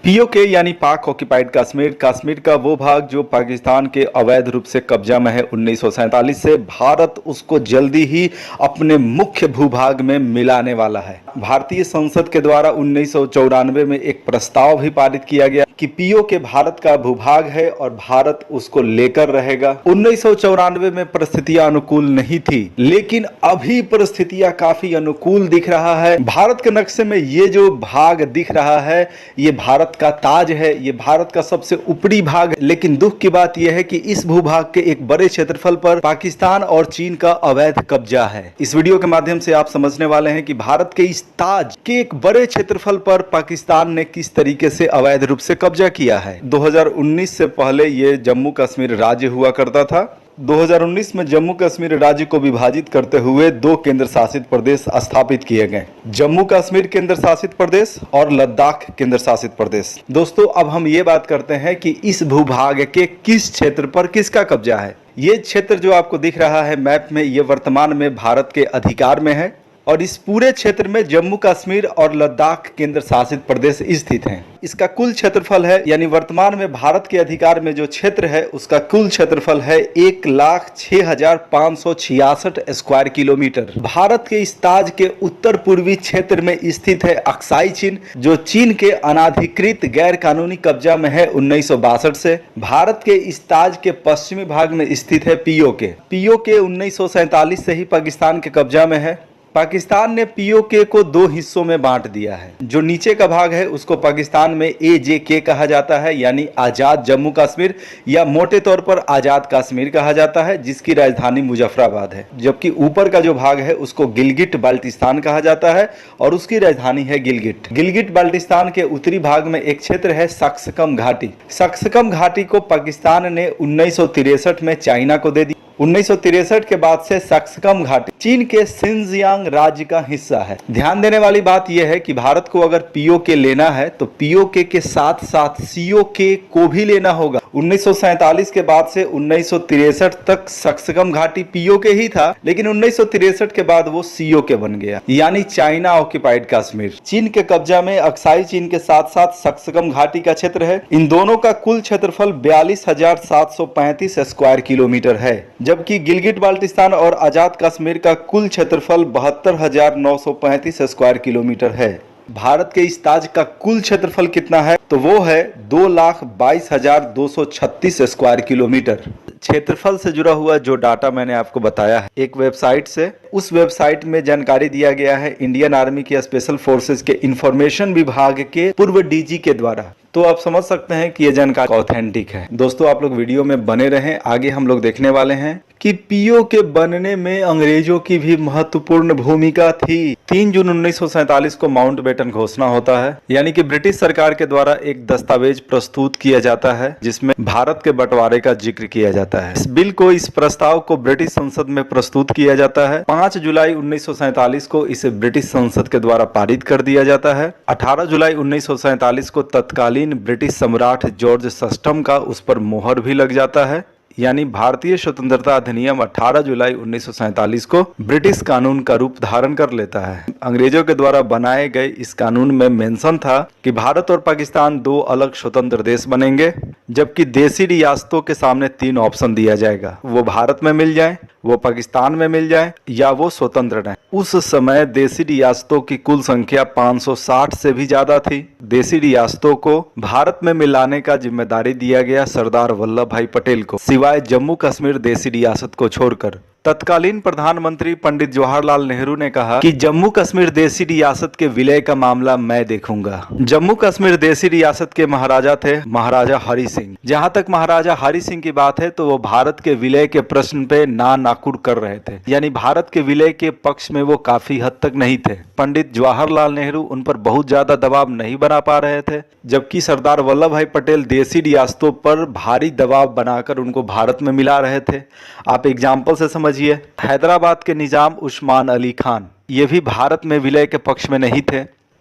PoK यानी पाक occupied Kashmir, Kashmir का वो भाग जो पाकिस्तान के अवैध रूप से कब्जा में है 1947 से। भारत उसको जल्दी ही अपने मुख्य भूभाग में मिलाने वाला है। भारतीय संसद के द्वारा 1994 में एक प्रस्ताव भी पारित किया गया कि पीओके भारत का भूभाग है और भारत उसको लेकर रहेगा। 1994 में परिस्थितियां अनुकूल नहीं थी, लेकिन अभी परिस्थितियां काफी अनुकूल दिख रहा है। भारत के नक्शे में ये जो भाग दिख रहा है ये भारत का ताज है, ये भारत का सबसे ऊपरी भाग है। लेकिन दुख की बात यह है कि इस भूभाग के एक बड़े क्षेत्रफल पर पाकिस्तान और चीन का अवैध कब्जा है। इस वीडियो के माध्यम से आप समझने वाले हैं कि भारत के इस ताज के एक बड़े क्षेत्रफल पर पाकिस्तान ने किस तरीके से अवैध रूप से कब्जा किया है। 2019 से पहले ये जम्मू कश्मीर राज्य हुआ करता था। 2019 में जम्मू कश्मीर राज्य को विभाजित करते हुए दो केंद्र शासित प्रदेश स्थापित किए गए, जम्मू कश्मीर केंद्र शासित प्रदेश और लद्दाख केंद्र शासित प्रदेश। दोस्तों, अब हम ये बात करते हैं कि इस भूभाग के किस क्षेत्र पर किसका कब्जा है। ये क्षेत्र जो आपको दिख रहा है मैप में, ये वर्तमान में भारत के अधिकार में है और इस पूरे क्षेत्र में जम्मू कश्मीर और लद्दाख केंद्र शासित प्रदेश स्थित हैं। इसका कुल क्षेत्रफल है, यानी वर्तमान में भारत के अधिकार में जो क्षेत्र है उसका कुल क्षेत्रफल है 1,06,566 स्क्वायर किलोमीटर। भारत के इस ताज के उत्तर पूर्वी क्षेत्र में स्थित है अक्साई चीन, जो चीन के अनाधिकृत गैर कानूनी कब्जा में है 1962 से। भारत के इस ताज के पश्चिमी भाग में स्थित है पीओके। पीओके 1947 से ही पाकिस्तान के कब्जा में है। पाकिस्तान ने पीओके को दो हिस्सों में बांट दिया है। जो नीचे का भाग है उसको पाकिस्तान में एजेके कहा जाता है, यानी आजाद जम्मू कश्मीर, या मोटे तौर पर आजाद कश्मीर कहा जाता है, जिसकी राजधानी मुजफ्फराबाद है। जबकि ऊपर का जो भाग है उसको गिलगिट बाल्टिस्तान कहा जाता है और उसकी राजधानी है गिलगिट। गिलगिट बाल्टिस्तान के उत्तरी भाग में एक क्षेत्र है सक्सकम घाटी। सक्सकम घाटी को पाकिस्तान ने 1963 में चाइना को दे दिया। 1963 के बाद से सक्सकम घाटी चीन के शिनजियांग राज्य का हिस्सा है। ध्यान देने वाली बात यह है कि भारत को अगर पीओके लेना है तो पीओके के साथ साथ सीओके को भी लेना होगा। 1947 के बाद से 1963 तक सक्सकम घाटी पीओके ही था, लेकिन 1963 के बाद वो सीओके बन गया, यानी चाइना ऑक्यूपाइड कश्मीर। चीन के कब्जा में अक्साई चीन के साथ साथ सक्सकम घाटी का क्षेत्र है। इन दोनों का कुल क्षेत्रफल 42,735 स्क्वायर किलोमीटर है, जबकि गिलगिट बाल्टिस्तान और आजाद कश्मीर का कुल क्षेत्रफल 72,935 स्क्वायर किलोमीटर है। भारत के इस ताज का कुल क्षेत्रफल कितना है तो वो है 2,22,236 स्क्वायर किलोमीटर। क्षेत्रफल से जुड़ा हुआ जो डाटा मैंने आपको बताया है एक वेबसाइट से, उस वेबसाइट में जानकारी दिया गया है इंडियन आर्मी के स्पेशल फोर्सेस के इंफॉर्मेशन विभाग के पूर्व डीजी के द्वारा। तो आप समझ सकते हैं कि यह जानकारी ऑथेंटिक है। दोस्तों, आप लोग वीडियो में बने रहें, आगे हम लोग देखने वाले हैं कि पीओ के बनने में अंग्रेजों की भी महत्वपूर्ण भूमिका थी। 3 जून 1947 को माउंटबेटन घोषणा होता है, यानी कि ब्रिटिश सरकार के द्वारा एक दस्तावेज प्रस्तुत किया जाता है जिसमें भारत के बंटवारे का जिक्र किया जाता है। इस बिल को, इस प्रस्ताव को ब्रिटिश संसद में प्रस्तुत किया जाता है। 5 जुलाई 1947 को इसे ब्रिटिश संसद के द्वारा पारित कर दिया जाता है। 18 जुलाई 1947 को तत्कालीन ब्रिटिश सम्राट जॉर्ज षष्ठम का उस पर मोहर भी लग जाता है, यानी भारतीय स्वतंत्रता अधिनियम 18 जुलाई 1947 को ब्रिटिश कानून का रूप धारण कर लेता है। अंग्रेजों के द्वारा बनाए गए इस कानून में मेंशन था कि भारत और पाकिस्तान दो अलग स्वतंत्र देश बनेंगे, जबकि देशी रियासतों के सामने 3 ऑप्शन दिया जाएगा। वो भारत में मिल जाए, वो पाकिस्तान में मिल जाए, या वो स्वतंत्र रहें। उस समय देशी रियासतों की कुल संख्या 560 से भी ज्यादा थी। देशी रियासतों को भारत में मिलाने का जिम्मेदारी दिया गया सरदार वल्लभ भाई पटेल को, सिवाय जम्मू कश्मीर देशी रियासत को छोड़कर। तत्कालीन प्रधानमंत्री पंडित जवाहरलाल नेहरू ने कहा कि जम्मू कश्मीर देशी रियासत के विलय का मामला मैं देखूंगा। जम्मू कश्मीर देशी रियासत के महाराजा थे महाराजा हरि सिंह। जहां तक महाराजा हरि सिंह की बात है तो वो भारत के विलय के प्रश्न पे ना नाकुर कर रहे थे, यानी भारत के विलय के पक्ष में वो काफी हद तक नहीं थे। पंडित जवाहरलाल नेहरू उन पर बहुत ज्यादा दबाव नहीं बना पा रहे थे, जबकि सरदार वल्लभ भाई पटेल देशी रियासतों पर भारी दबाव बनाकर उनको भारत में मिला रहे थे। आप एग्जाम्पल से समझिए, हैदराबाद के निजाम उस्मान अली खान ये भी भारत में विलय के पक्ष में नहीं थे।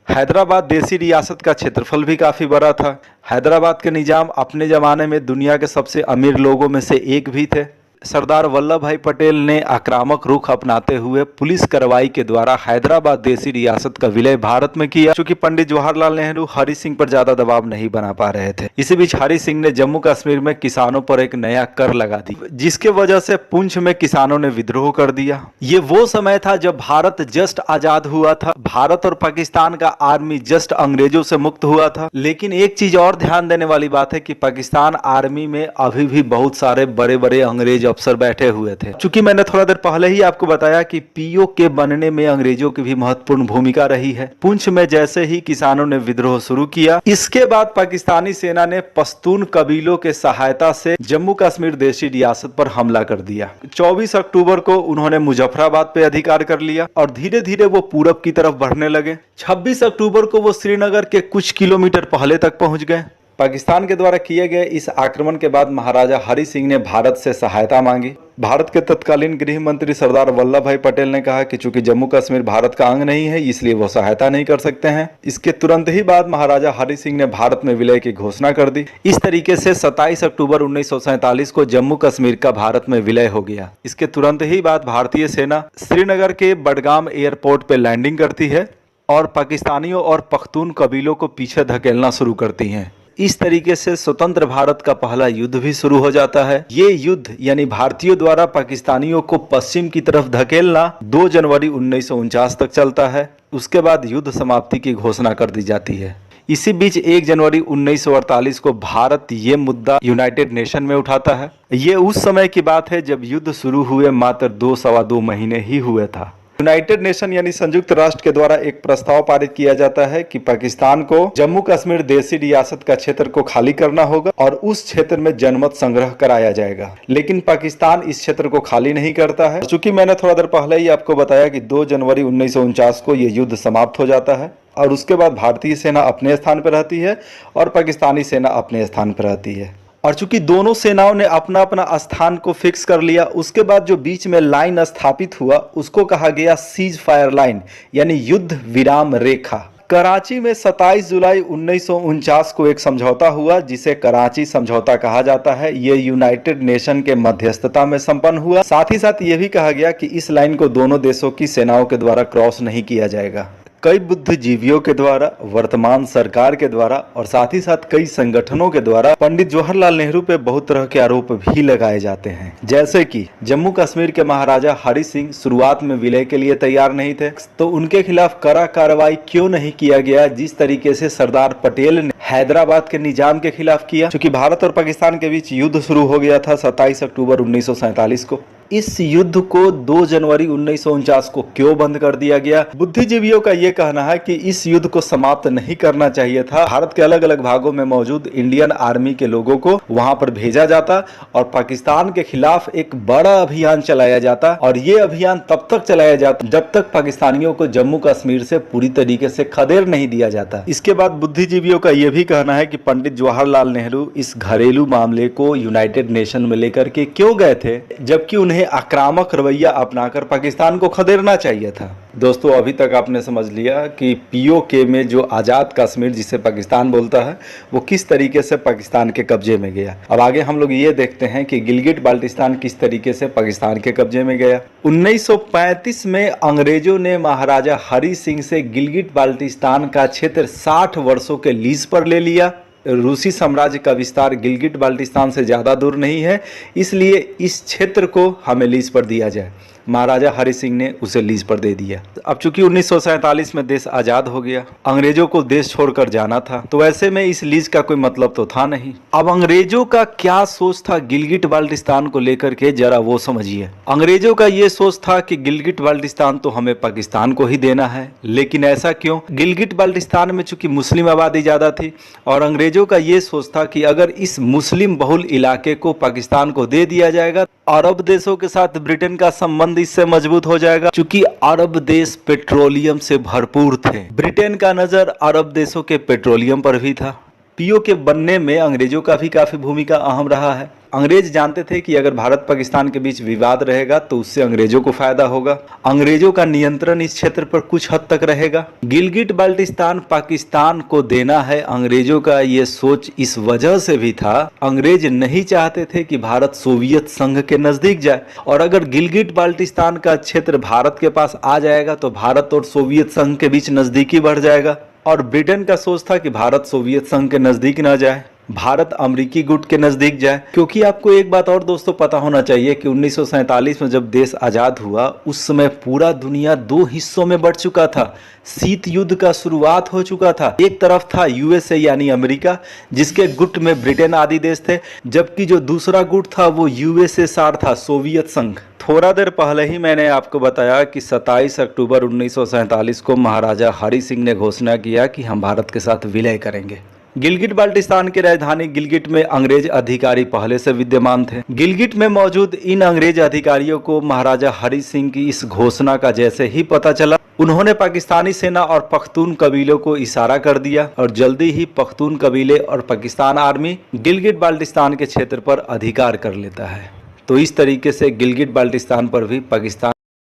हैदराबाद देशी रियासत का क्षेत्रफल भी काफी बड़ा था। हैदराबाद के निजाम अपने जमाने में दुनिया के सबसे अमीर लोगों में से एक भी थे। सरदार वल्लभ भाई पटेल ने आक्रामक रुख अपनाते हुए पुलिस कार्रवाई के द्वारा हैदराबाद देसी रियासत का विलय भारत में किया, क्योंकि पंडित जवाहरलाल नेहरू हरि सिंह पर ज्यादा दबाव नहीं बना पा रहे थे। इसी बीच हरि सिंह ने जम्मू कश्मीर में किसानों पर एक नया कर लगा दी, जिसके वजह से पुंछ में किसानों ने विद्रोह कर दिया। ये वो समय था जब भारत जस्ट आजाद हुआ था, भारत और पाकिस्तान का आर्मी जस्ट अंग्रेजों से मुक्त हुआ था। लेकिन एक चीज और ध्यान देने वाली बात है कि पाकिस्तान आर्मी में अभी भी बहुत सारे बड़े बड़े अंग्रेज अफसर बैठे हुए थे। चूंकि मैंने थोड़ा देर पहले ही आपको बताया कि पीओ के बनने में अंग्रेजों की भी महत्वपूर्ण भूमिका रही है। पुंछ में जैसे ही किसानों ने विद्रोह शुरू किया, इसके बाद पाकिस्तानी सेना ने पश्तून कबीलों के सहायता से जम्मू कश्मीर देशी रियासत पर हमला कर दिया। 24 अक्टूबर को उन्होंने मुजफ्फराबाद पे अधिकार कर लिया और धीरे धीरे वो पूरब की तरफ बढ़ने लगे। 26 अक्टूबर को वो श्रीनगर के कुछ किलोमीटर पहले तक पहुंच गए। पाकिस्तान के द्वारा किए गए इस आक्रमण के बाद महाराजा हरि सिंह ने भारत से सहायता मांगी। भारत के तत्कालीन गृह मंत्री सरदार वल्लभ भाई पटेल ने कहा कि चूंकि जम्मू कश्मीर भारत का अंग नहीं है, इसलिए वो सहायता नहीं कर सकते हैं। इसके तुरंत ही बाद महाराजा हरि सिंह ने भारत में विलय की घोषणा कर दी। इस तरीके से 27 अक्टूबर 1947 को जम्मू कश्मीर का भारत में विलय हो गया। इसके तुरंत ही बाद भारतीय सेना श्रीनगर के बडगाम एयरपोर्ट पे लैंडिंग करती है और पाकिस्तानियों और पख्तून कबीलों को पीछे धकेलना शुरू करती है। इस तरीके से स्वतंत्र भारत का पहला युद्ध भी शुरू हो जाता है। ये युद्ध यानी भारतीयों द्वारा पाकिस्तानियों को पश्चिम की तरफ धकेलना 2 जनवरी 1949 तक चलता है। उसके बाद युद्ध समाप्ति की घोषणा कर दी जाती है। इसी बीच 1 जनवरी 1948 को भारत ये मुद्दा यूनाइटेड नेशन में उठाता है। ये उस समय की बात है जब युद्ध शुरू हुए मात्र 2-2.25 महीने ही हुए था। यूनाइटेड नेशन यानी संयुक्त राष्ट्र के द्वारा एक प्रस्ताव पारित किया जाता है कि पाकिस्तान को जम्मू कश्मीर देशी रियासत का क्षेत्र को खाली करना होगा और उस क्षेत्र में जनमत संग्रह कराया जाएगा। लेकिन पाकिस्तान इस क्षेत्र को खाली नहीं करता है। चूंकि मैंने थोड़ा देर पहले ही आपको बताया कि 2 जनवरी 1949 को ये युद्ध समाप्त हो जाता है और उसके बाद भारतीय सेना अपने स्थान पर रहती है और पाकिस्तानी सेना अपने स्थान पर रहती है। और चूंकि दोनों सेनाओं ने अपना अपना स्थान को फिक्स कर लिया, उसके बाद जो बीच में लाइन स्थापित हुआ उसको कहा गया सीज फायर लाइन यानी युद्ध विराम रेखा। कराची में 27 जुलाई 1949 को एक समझौता हुआ जिसे कराची समझौता कहा जाता है। ये यूनाइटेड नेशन के मध्यस्थता में संपन्न हुआ। साथ ही साथ ये भी कहा गया कि इस लाइन को दोनों देशों की सेनाओं के द्वारा क्रॉस नहीं किया जाएगा। कई बुद्धिजीवियों के द्वारा, वर्तमान सरकार के द्वारा और साथ ही साथ कई संगठनों के द्वारा पंडित जवाहरलाल नेहरू पे बहुत तरह के आरोप भी लगाए जाते हैं। जैसे कि जम्मू कश्मीर के महाराजा हरि सिंह शुरुआत में विलय के लिए तैयार नहीं थे, तो उनके खिलाफ कड़ा कार्रवाई क्यों नहीं किया गया जिस तरीके से सरदार पटेल ने हैदराबाद के निजाम के खिलाफ किया। क्योंकि भारत और पाकिस्तान के बीच युद्ध शुरू हो गया था 27 अक्टूबर 1947 को। इस युद्ध को 2 जनवरी 1949 को क्यों बंद कर दिया गया? बुद्धिजीवियों का यह कहना है कि इस युद्ध को समाप्त नहीं करना चाहिए था। भारत के अलग अलग भागों में मौजूद इंडियन आर्मी के लोगों को वहां पर भेजा जाता और पाकिस्तान के खिलाफ एक बड़ा अभियान चलाया जाता और ये अभियान तब तक चलाया जाता जब तक पाकिस्तानियों को जम्मू कश्मीर से पूरी तरीके से खदेड़ नहीं दिया जाता। इसके बाद बुद्धिजीवियों का यह भी कहना है कि पंडित जवाहरलाल नेहरू इस घरेलू मामले को यूनाइटेड नेशन में लेकर के क्यों गए थे, जबकि उन्हें आक्रामक रवैया अपनाकर पाकिस्तान को खदेड़ना चाहिए था। दोस्तों, अभी तक आपने समझ लिया कि पीओके में जो आज़ाद कश्मीर जिसे पाकिस्तान बोलता है वो किस तरीके से पाकिस्तान के कब्जे में गया। अब आगे हम लोग ये देखते हैं कि गिलगिट बाल्टिस्तान किस तरीके से पाकिस्तान के कब्जे में गया। 1935 में अंग्रेजों ने महाराजा हरि सिंह से गिलगिट बाल्टिस्तान का क्षेत्र 60 वर्षों के लीज पर ले लिया। रूसी साम्राज्य का विस्तार गिलगिट बाल्टिस्तान से ज़्यादा दूर नहीं है, इसलिए इस क्षेत्र को हमें लीज पर दिया जाए। महाराजा हरि सिंह ने उसे लीज पर दे दिया। अब चूंकि 1947 में देश आज़ाद हो गया, अंग्रेजों को देश छोड़कर जाना था, तो ऐसे में इस लीज का कोई मतलब तो था नहीं। अब अंग्रेजों का क्या सोच था गिलगिट बाल्टिस्तान को लेकर के, जरा वो समझिए। अंग्रेजों का ये सोच था कि गिलगिट बाल्टिस्तान तो हमें पाकिस्तान को ही देना है, लेकिन ऐसा क्यों? गिलगिट बाल्टिस्तान में चूंकि मुस्लिम आबादी ज़्यादा थी और अंग्रेजों का ये सोच था कि अगर इस मुस्लिम बहुल इलाके को पाकिस्तान को दे दिया जाएगा, अरब देशों के साथ ब्रिटेन का संबंध इससे मजबूत हो जाएगा। क्योंकि अरब देश पेट्रोलियम से भरपूर थे, ब्रिटेन का नजर अरब देशों के पेट्रोलियम पर भी था। पीओके बनने में अंग्रेजों का भी काफी भूमिका अहम रहा है। अंग्रेज जानते थे कि अगर भारत पाकिस्तान के बीच विवाद रहेगा तो उससे अंग्रेजों को फायदा होगा, अंग्रेजों का नियंत्रण इस क्षेत्र पर कुछ हद तक रहेगा। गिलगिट बाल्टिस्तान पाकिस्तान को देना है, अंग्रेजों का ये सोच इस वजह से भी था, अंग्रेज नहीं चाहते थे कि भारत सोवियत संघ के नजदीक जाए, और अगर गिलगिट बाल्टिस्तान का क्षेत्र भारत के पास आ जाएगा तो भारत और सोवियत संघ के बीच नजदीकी बढ़ जाएगा। और ब्रिटेन का सोच था कि भारत सोवियत संघ के नजदीक ना जाए, भारत अमेरिकी गुट के नजदीक जाए। क्योंकि आपको एक बात और दोस्तों पता होना चाहिए कि 1947 में जब देश आजाद हुआ उस समय पूरा दुनिया दो हिस्सों में बढ़ चुका था, शीत युद्ध का शुरुआत हो चुका था। एक तरफ था यूएसए यानी अमेरिका, जिसके गुट में ब्रिटेन आदि देश थे, जबकि जो दूसरा गुट था वो यूएसएसआर था, सोवियत संघ। थोड़ा देर पहले ही मैंने आपको बताया कि 27 अक्टूबर 1947 को महाराजा हरि सिंह ने घोषणा किया कि हम भारत के साथ विलय करेंगे। गिलगिट बाल्टिस्तान की राजधानी गिलगिट में अंग्रेज अधिकारी पहले से विद्यमान थे। गिलगिट में मौजूद इन अंग्रेज अधिकारियों को महाराजा हरि सिंह की इस घोषणा का जैसे ही पता चला, उन्होंने पाकिस्तानी सेना और पख्तून कबीलों को इशारा कर दिया और जल्दी ही पख्तून कबीले और पाकिस्तान आर्मी गिलगिट बाल्टिस्तान के क्षेत्र पर अधिकार कर लेता है। तो इस तरीके से गिलगिट बाल्टिस्तान पर भी पाकिस्तान